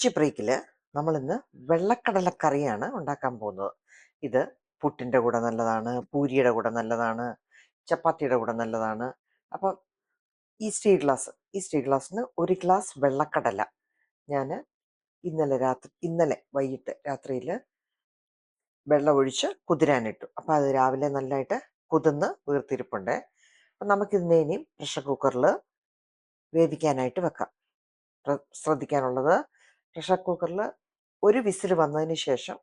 Lunch ബ്രേക്കിൽ നമ്മൾ ഇന്ന് വെള്ളക്കടലക്കറിയാണ് ഉണ്ടാക്കാൻ പോകുന്നത്. ഇത് പുട്ടിൻ്റെ കൂടെ നല്ലതാണ്, പൂരിയുടെ കൂടെ നല്ലതാണ്, ചപ്പാത്തിയുടെ കൂടെ നല്ലതാണ്. അപ്പം ഈ സ്റ്റീൽ ഗ്ലാസ്സിന് 1 ഗ്ലാസ് വെള്ളക്കടല ഞാൻ ഇന്നലെ വൈകിട്ട് രാത്രിയിൽ വെള്ളം ഒഴിച്ച് കുതിരാനിട്ടു. അപ്പം അത് രാവിലെ നല്ലതായിട്ട് കുതിർന്ന് വീർത്തിരിപ്പുണ്ട്. അപ്പം നമുക്കിതിനെ ഇനിയും പ്രഷർ കുക്കറിൽ വേവിക്കാനായിട്ട് വെക്കാം. ശ്രദ്ധിക്കാനുള്ളത്, പ്രഷർ കുക്കറിൽ ഒരു വിസിൽ വന്നതിന് ശേഷം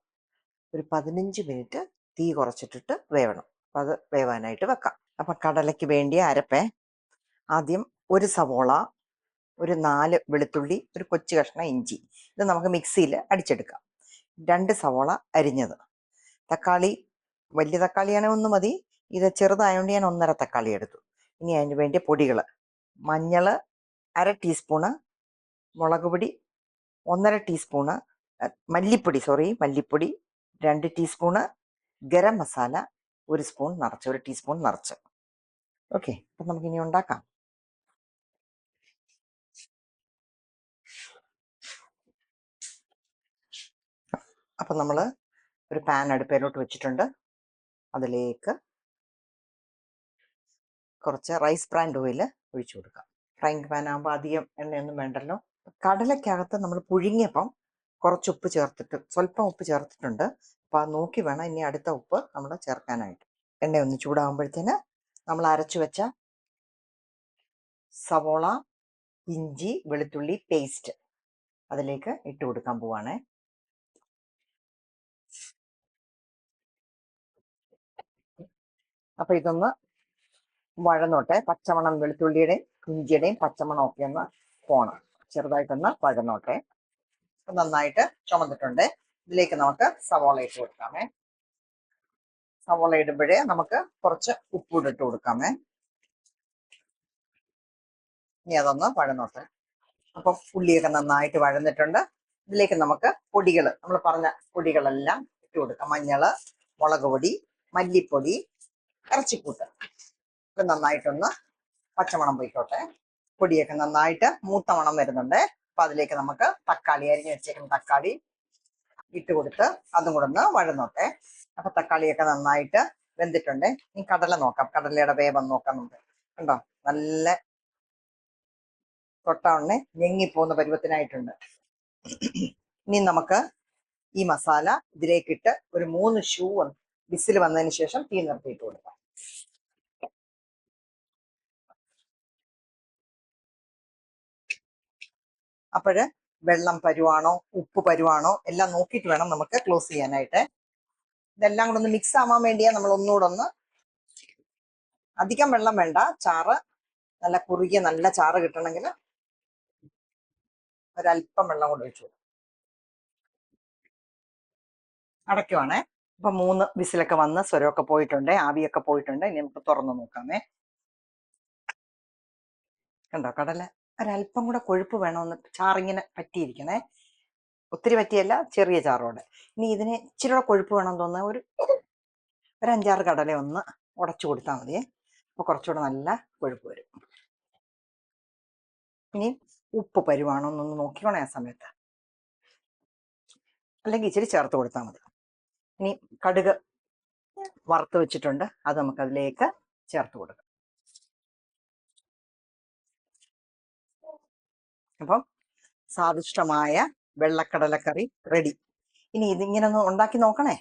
ഒരു 15 മിനിറ്റ് തീ കുറച്ചിട്ടിട്ട് വേവണം. അപ്പം അത് വേവാനായിട്ട് വെക്കാം. അപ്പം കടലയ്ക്ക് വേണ്ടിയ അരപ്പേ, ആദ്യം ഒരു സവോള, ഒരു 4 വെളുത്തുള്ളി, ഒരു കൊച്ചു കഷ്ണം ഇഞ്ചി. ഇത് നമുക്ക് മിക്സിയിൽ അടിച്ചെടുക്കാം. 2 സവോള അരിഞ്ഞത്, തക്കാളി വലിയ തക്കാളിയാണെങ്കിൽ 1 മതി. ഇത് ചെറുതായതുകൊണ്ട് ഞാൻ 1.5 തക്കാളി എടുത്തു. ഇനി അതിന് വേണ്ടിയ പൊടികൾ: മഞ്ഞൾ 1/2 ടീസ്പൂണ്, മുളക് പൊടി 1.5 ടീസ്പൂണ്, മല്ലിപ്പൊടി 2 ടീസ്പൂണ്, ഗരം മസാല 1 ടീസ്പൂൺ നിറച്ച്. ഓക്കെ, അപ്പം നമുക്കിനി ഉണ്ടാക്കാം. അപ്പം നമ്മൾ ഒരു പാൻ അടുപ്പേലോട്ട് വെച്ചിട്ടുണ്ട്. അതിലേക്ക് കുറച്ച് റൈസ് ബ്രാൻ ഓയിൽ ഒഴിച്ചു കൊടുക്കാം. ഫ്രൈങ് പാൻ ആകുമ്പോൾ അധികം എണ്ണയൊന്നും വേണ്ടല്ലോ. കടലയ്ക്കകത്ത് നമ്മൾ പുഴുങ്ങിയപ്പം കുറച്ച് സ്വല്പം ഉപ്പ് ചേർത്തിട്ടുണ്ട്. അപ്പോൾ അത് നോക്കി വേണം ഇനി അടുത്ത ഉപ്പ് നമ്മൾ ചേർക്കാനായിട്ട്. എണ്ണ ഒന്ന് ചൂടാകുമ്പോഴത്തേന് നമ്മൾ അരച്ചു വെച്ച സവോള, ഇഞ്ചി, വെളുത്തുള്ളി പേസ്റ്റ് അതിലേക്ക് ഇട്ട് കൊടുക്കാൻ പോവാണേ. അപ്പോൾ ഇതൊന്ന് വഴന്നോട്ടെ. പച്ചമണം, വെളുത്തുള്ളിയുടെയും ഇഞ്ചിയുടെയും പച്ചമണം ഒക്കെ ഒന്ന് പോണം. ചെറുതായിട്ടൊന്ന് വഴന്നോട്ടെ. നന്നായിട്ട് ചുമന്നിട്ടുണ്ട്. ഇതിലേക്ക് നമുക്ക് സവോള ഇട്ട് കൊടുക്കാമേ. സവോള ഇടുമ്പോഴേ നമുക്ക് കുറച്ച് ഉപ്പൂടെ ഇട്ട് കൊടുക്കാമേ. ഇനി അതൊന്ന് വഴന്നോട്ടെ. അപ്പം ഉള്ളിയൊക്കെ നന്നായിട്ട് വഴന്നിട്ടുണ്ട്. ഇതിലേക്ക് നമുക്ക് പൊടികൾ, നമ്മൾ പറഞ്ഞ പൊടികളെല്ലാം ഇട്ട് കൊടുക്കാം. മഞ്ഞൾ, മുളക് പൊടി, മല്ലിപ്പൊടി, ഇറച്ചിക്കൂട്ട്. ഇത് നന്നായിട്ടൊന്ന് പച്ചമണം പോയിക്കോട്ടെ. പൊടിയൊക്കെ നന്നായിട്ട് മൂത്ത മണം വരുന്നുണ്ട്. അപ്പം അതിലേക്ക് നമുക്ക് തക്കാളി, അരിഞ്ഞ് വെച്ചേക്കുന്ന തക്കാളി ഇട്ട് കൊടുത്ത് അതും കൂടെ ഒന്ന് വഴന്നോട്ടെ. അപ്പം തക്കാളിയൊക്കെ നന്നായിട്ട് വെന്തിട്ടുണ്ട്. ഇനി കടല നോക്കാം. കടലയുടെ വേവം നോക്കാം നമുക്ക്. കണ്ടോ, നല്ല തൊട്ടവണ്ണെ ഞെങ്ങിപ്പോകുന്ന പരുവത്തിനായിട്ടുണ്ട്. ഇനി നമുക്ക് ഈ മസാല ഇതിലേക്കിട്ട് ഒരു 3 വിസിൽ വന്നതിന് ശേഷം തീ നിർത്തിയിട്ട് കൊടുക്കാം. അപ്പോഴ് വെള്ളം പരുവാണോ ഉപ്പ് പരുവാണോ എല്ലാം നോക്കിയിട്ട് വേണം നമുക്ക് ക്ലോസ് ചെയ്യാനായിട്ട്. ഇതെല്ലാം കൂടെ ഒന്ന് മിക്സ് ആവാൻ വേണ്ടിയാ നമ്മൾ ഒന്നുകൂടെ ഒന്ന്, അധികം വെള്ളം വേണ്ട. ചാറ് നല്ല കുറുകിയ നല്ല ചാറ് കിട്ടണമെങ്കിൽ ഒരല്പം വെള്ളം കൂടെ ഒഴിച്ചു. അടയ്ക്കുവാണേ. ഇപ്പൊ 3 വിസിലൊക്കെ വന്ന് സ്വരമൊക്കെ പോയിട്ടുണ്ട്, ആവിയൊക്കെ പോയിട്ടുണ്ട്. ഇനി നമുക്ക് തുറന്നു നോക്കാമേ. കണ്ടോ, കടല ഒരല്പം കൂടെ കൊഴുപ്പ് വേണമെന്ന്, ചാറിങ്ങനെ പറ്റിയിരിക്കണേ. ഒത്തിരി പറ്റിയല്ല, ചെറിയ ചാറോടെ. ഇനി ഇതിന് ഇച്ചിരി കൂടെ കൊഴുപ്പ് വേണമെന്ന് തോന്നുന്ന ഒരു 5-6 കടല ഒന്ന് ഉടച്ചു കൊടുത്താൽ മതിയേ. അപ്പോൾ കുറച്ചുകൂടെ നല്ല കൊഴുപ്പ് വരും. ഇനി ഉപ്പ് പരുവാണോ എന്നൊന്ന് നോക്കിക്കോണേ ആ സമയത്ത്, അല്ലെങ്കിൽ ഇച്ചിരി ചേർത്ത് കൊടുത്താൽ മതി. ഇനി കടുക് വറുത്ത് വെച്ചിട്ടുണ്ട്, അത് നമുക്ക് അതിലേക്ക് ചേർത്ത് കൊടുക്കാം. അപ്പം സ്വാദിഷ്ടമായ വെള്ളക്കടലക്കറി റെഡി. ഇനി ഇതിങ്ങനെ ഒന്ന് ഉണ്ടാക്കി നോക്കണേ.